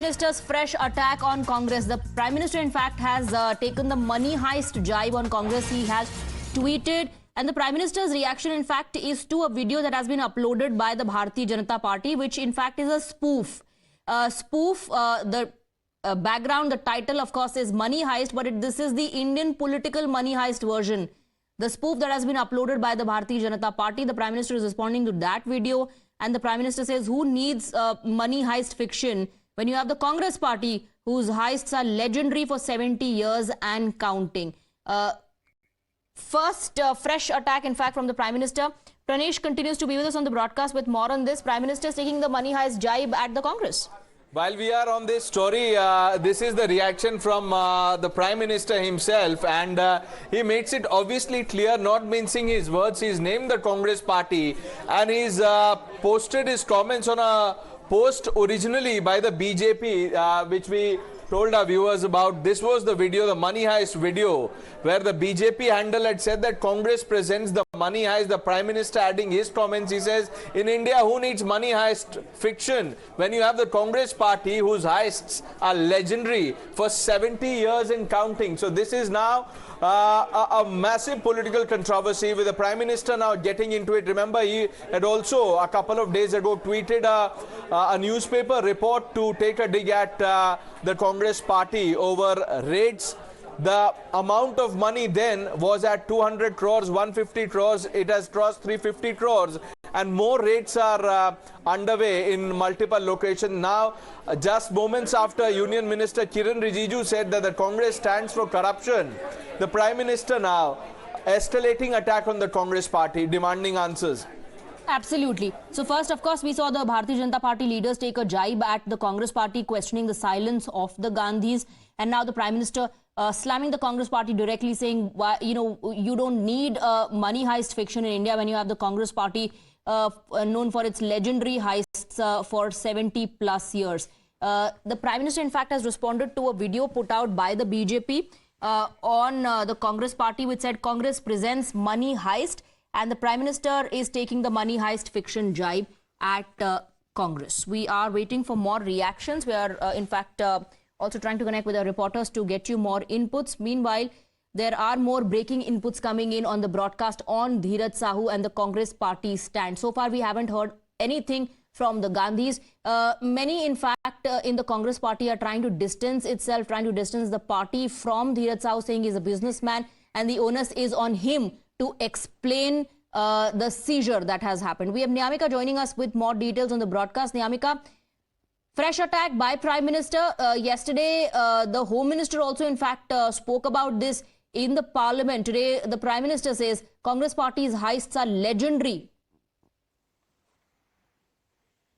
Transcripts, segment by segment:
Minister's fresh attack on Congress. The Prime Minister, in fact, has taken the money heist jibe on Congress. He has tweeted, and the Prime Minister's reaction, in fact, is to a video that has been uploaded by the Bharatiya Janata Party, which, in fact, is a spoof. The background, the title, of course, is Money Heist, but this is the Indian political money heist version. The spoof that has been uploaded by the Bharatiya Janata Party, the Prime Minister is responding to that video, and the Prime Minister says, who needs money heist fiction when you have the Congress Party, whose heists are legendary for 70 years and counting? First fresh attack, in fact, from the Prime Minister. Pranesh continues to be with us on the broadcast with more on this. Prime Minister is taking the money heist jibe at the Congress. While we are on this story, this is the reaction from the Prime Minister himself, and he makes it obviously clear, not mincing his words. He's named the Congress Party, and he's posted his comments on a post originally by the BJP, which we told our viewers about. This was the video, the money heist video, where the BJP handle had said that Congress presents the money heist. The Prime Minister adding his comments, he says, in India, who needs money heist fiction when you have the Congress Party, whose heists are legendary for 70 years and counting? So this is now a massive political controversy, with the Prime Minister now getting into it. Remember, he had also a couple of days ago tweeted a newspaper report to take a dig at the Congress Party over raids. The amount of money then was at 200 crores, 150 crores. It has crossed 350 crores. And more raids are underway in multiple locations. Now, just moments after Union Minister Kiran Rijiju said that the Congress stands for corruption, the Prime Minister now escalating attack on the Congress Party, demanding answers. Absolutely. So first, of course, we saw the Bharatiya Janata Party leaders take a jibe at the Congress Party, questioning the silence of the Gandhis. And now the Prime Minister slamming the Congress Party directly, saying, you don't need money heist fiction in India when you have the Congress Party known for its legendary heists for 70 plus years. The Prime Minister, in fact, has responded to a video put out by the BJP on the Congress Party, which said Congress presents money heist, and the Prime Minister is taking the money heist fiction jibe at Congress. We are waiting for more reactions. We are, in fact, also trying to connect with our reporters to get you more inputs. Meanwhile, there are more breaking inputs coming in on the broadcast on Dheeraj Sahu and the Congress Party stand. So far, we haven't heard anything from the Gandhis. Many, in fact, in the Congress Party are trying to distance itself, trying to distance the party from Dheeraj Sahu, saying he's a businessman and the onus is on him to explain the seizure that has happened. We have Nyamika joining us with more details on the broadcast. Nyamika, fresh attack by Prime Minister. Yesterday, the Home Minister also, in fact, spoke about this in the Parliament. Today, the Prime Minister says Congress Party's heists are legendary.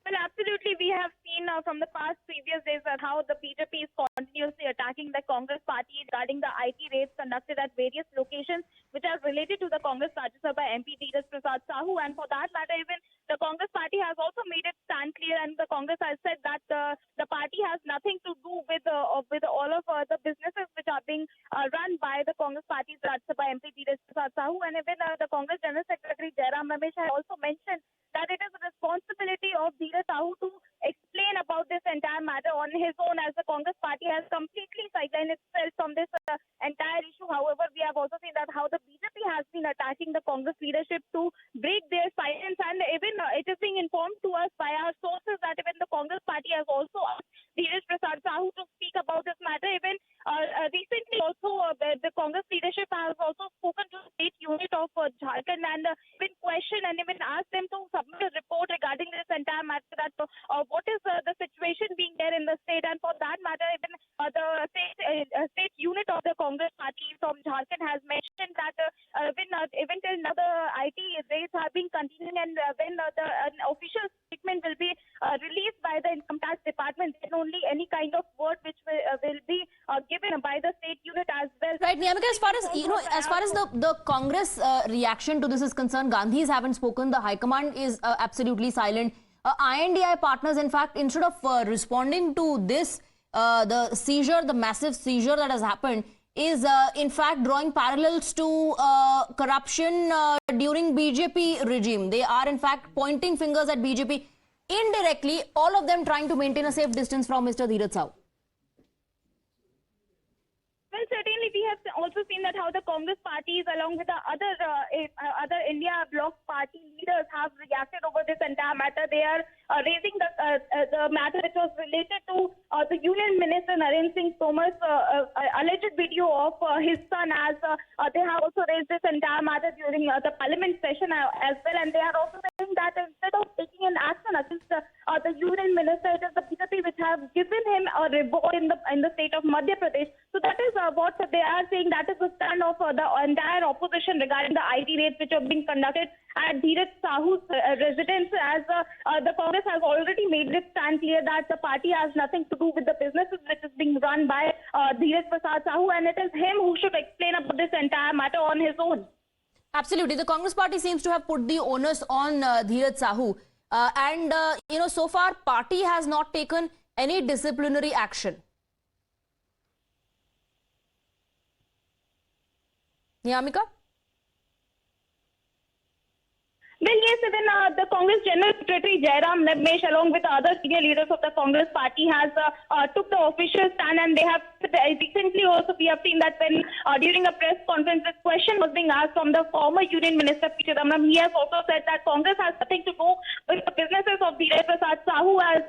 Well, absolutely. We have seen from the past previous days how the BJP is continuously attacking the Congress Party regarding the IT raids conducted at various locations, which are related to the Congress Rajya Sabha MP Dheeraj Sahu. And for that matter, even the Congress Party has also made it stand clear, and the Congress has said that the party has nothing to do with all of the businesses which are being run by the Congress Party's Rajya Sabha MP Dheeraj Sahu. And even the Congress General Secretary Jairam Ramesh has also mentioned that it is the responsibility of Dheeraj Sahu to explain about this entire matter on his own, as the Congress Party has completely sidelined itself from this entire issue. However, we have also seen that how the BJP has been attacking the Congress leadership to break their silence, and even it is being informed to us by our sources that even the Congress Party has also asked Dheeraj Sahu to speak about this matter. Even recently also the Congress leadership has also spoken to the state unit of Jharkhand and been questioned and even asked them to submit a report regarding this entire matter, that what is the situation being there in the state. And for that matter, even the state unit of the Congress Party from Jharkhand has mentioned that even till now the IT raids have been continuing, and when an official statement will be released by the Income Tax Department, then only any kind of word which will be given by the state unit as well. Right, Nyamika, as far as the Congress reaction to this is concerned, Gandhis haven't spoken. The High Command is absolutely silent. INDI partners, in fact, instead of responding to this, the seizure, the massive seizure that has happened, is in fact drawing parallels to corruption during BJP regime. They are in fact pointing fingers at BJP. indirectly, all of them trying to maintain a safe distance from Mr. Dheeraj Sahu. Well, certainly we have also seen that how the Congress parties, along with the other India bloc party leaders, have reacted over this entire matter. They are raising the matter which was related to the Union Minister Narendra Tomar's alleged video of his son, as they have also raised this entire matter during the Parliament session as well. And they are also saying that instead of taking an action against the Union Minister, it is the BJP which have given him a reward in the state of Madhya Pradesh. So that is what they are saying. That is the stand of the entire opposition regarding the IT raids which are being conducted at Dheeraj Sahu's residence, as the Congress has already made it stand clear that the party has nothing to do with the businesses which is being run by Dheeraj Prasad Sahu, and it is him who should explain about this entire matter on his own. Absolutely. The Congress party seems to have put the onus on Dheeraj Sahu. So far, party has not taken any disciplinary action. Niyamika? Well, yes, even the Congress General Secretary Jairam Nagmesh, along with other senior leaders of the Congress party, has took the official stand, and they have recently also we have seen that when during a press conference this question was being asked from the former Union Minister P. Chidambaram, he has also said that Congress has nothing to do with the businesses of Dheeraj Prasad Sahu, as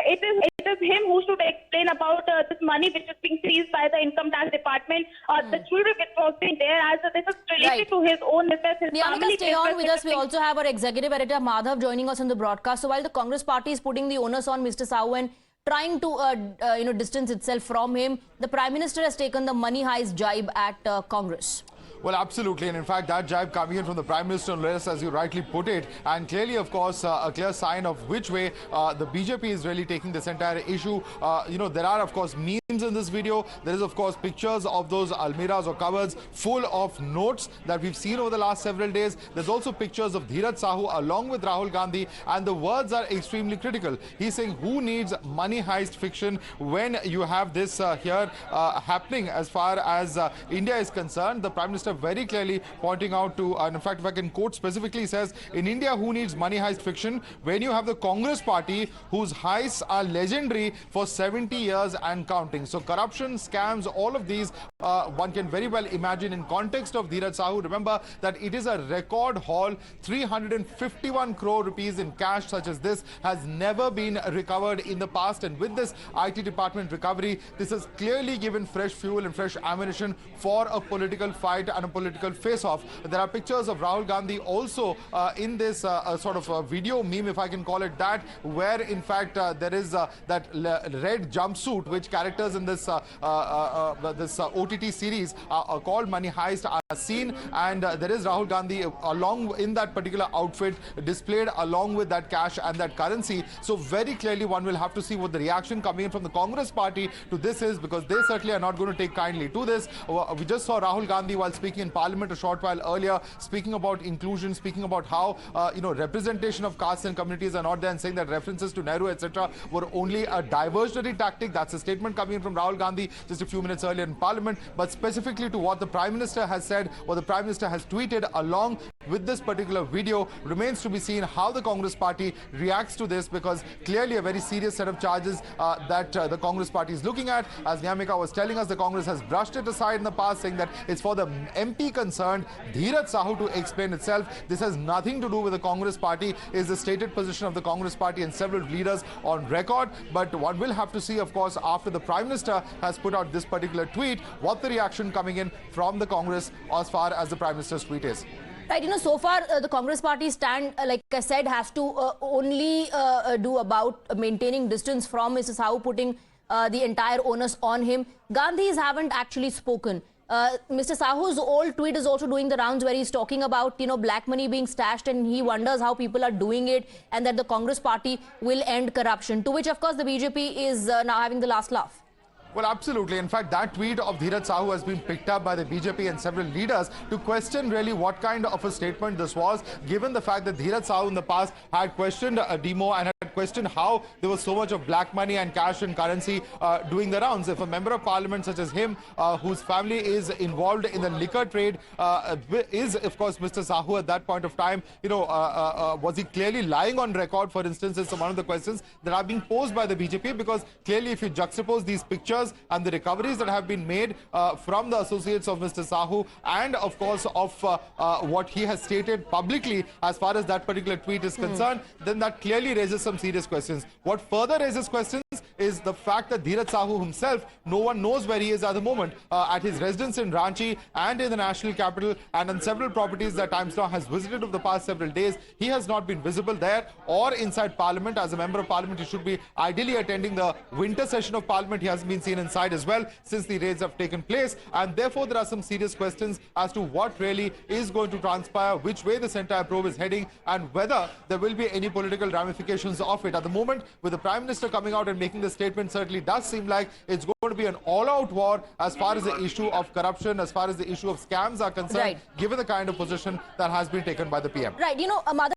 it is him who should explain about this money which is being seized by the Income Tax Department, the jewelry which was being there, as this is related to his own business, his family. Stay on with us. We also have our executive editor Madhav joining us on the broadcast. So while the Congress party is putting the onus on Mr. Sahu and trying to distance itself from him, the Prime Minister has taken the money heist jibe at Congress. Well, absolutely. And in fact, that jibe coming in from the Prime Minister, as you rightly put it, and clearly, of course, a clear sign of which way the BJP is really taking this entire issue. There are, of course, memes in this video. There is, of course, pictures of those almiras or cupboards full of notes that we've seen over the last several days. There's also pictures of Dheeraj Sahu along with Rahul Gandhi, and the words are extremely critical. He's saying, who needs money heist fiction when you have this here happening as far as India is concerned? The Prime Minister very clearly pointing out to, and in fact, if I can quote specifically, says, in India, who needs money heist fiction when you have the Congress party whose heists are legendary for 70 years and counting? So corruption, scams, all of these, one can very well imagine in context of Dheeraj Sahu. Remember that it is a record haul. 351 crore rupees in cash such as this has never been recovered in the past. And with this IT department recovery, this has clearly given fresh fuel and fresh ammunition for a political fight and a political face-off. There are pictures of Rahul Gandhi also in this sort of video meme, if I can call it that, where in fact there is that red jumpsuit which characters in this this OTT series called Money Heist are seen, and there is Rahul Gandhi along in that particular outfit displayed along with that cash and that currency. So very clearly one will have to see what the reaction coming in from the Congress party to this is, because they certainly are not going to take kindly to this. We just saw Rahul Gandhi while speaking in Parliament a short while earlier, speaking about inclusion, speaking about how representation of castes and communities are not there, and saying that references to Nehru, etc., were only a diversionary tactic. That's a statement coming in from Rahul Gandhi just a few minutes earlier in Parliament. But specifically to what the Prime Minister has said, what the Prime Minister has tweeted along with this particular video, remains to be seen how the Congress party reacts to this, because clearly a very serious set of charges that the Congress party is looking at. As Niyamika was telling us, the Congress has brushed it aside in the past, saying that it's for the MP concerned, Dheeraj Sahu, to explain itself. This has nothing to do with the Congress party, is the stated position of the Congress party and several leaders on record. But one will have to see, of course, after the Prime Minister has put out this particular tweet, what the reaction coming in from the Congress as far as the Prime Minister's tweet is. Right, so far the Congress party stand, like I said, has to only do about maintaining distance from Mr. Sahu, putting the entire onus on him. Gandhis haven't actually spoken. Mr. Sahu's old tweet is also doing the rounds, where he's talking about, black money being stashed, and he wonders how people are doing it, and that the Congress party will end corruption, to which, of course, the BJP is now having the last laugh. Well, absolutely. In fact, that tweet of Dheeraj Sahu has been picked up by the BJP and several leaders to question really what kind of a statement this was, given the fact that Dheeraj Sahu in the past had questioned a demo and had question how there was so much of black money and cash and currency doing the rounds. If a member of parliament such as him, whose family is involved in the liquor trade, is of course Mr. Sahu at that point of time, was he clearly lying on record, for instance, is one of the questions that are being posed by the BJP, because clearly if you juxtapose these pictures and the recoveries that have been made from the associates of Mr. Sahu and of course of what he has stated publicly as far as that particular tweet is concerned, then that clearly raises some serious questions. What further raises questions is the fact that Dheeraj Sahu himself, no one knows where he is at the moment, at his residence in Ranchi and in the national capital and on several properties that Times Now has visited over the past several days. He has not been visible there or inside Parliament. As a member of Parliament, he should be ideally attending the winter session of Parliament. He hasn't been seen inside as well since the raids have taken place, and therefore there are some serious questions as to what really is going to transpire, which way this entire probe is heading, and whether there will be any political ramifications of it. At the moment, with the Prime Minister coming out and making the statement, certainly does seem like it's going to be an all-out war as far as the issue of corruption, as far as the issue of scams are concerned, Right. given the kind of position that has been taken by the PM. Right, Mother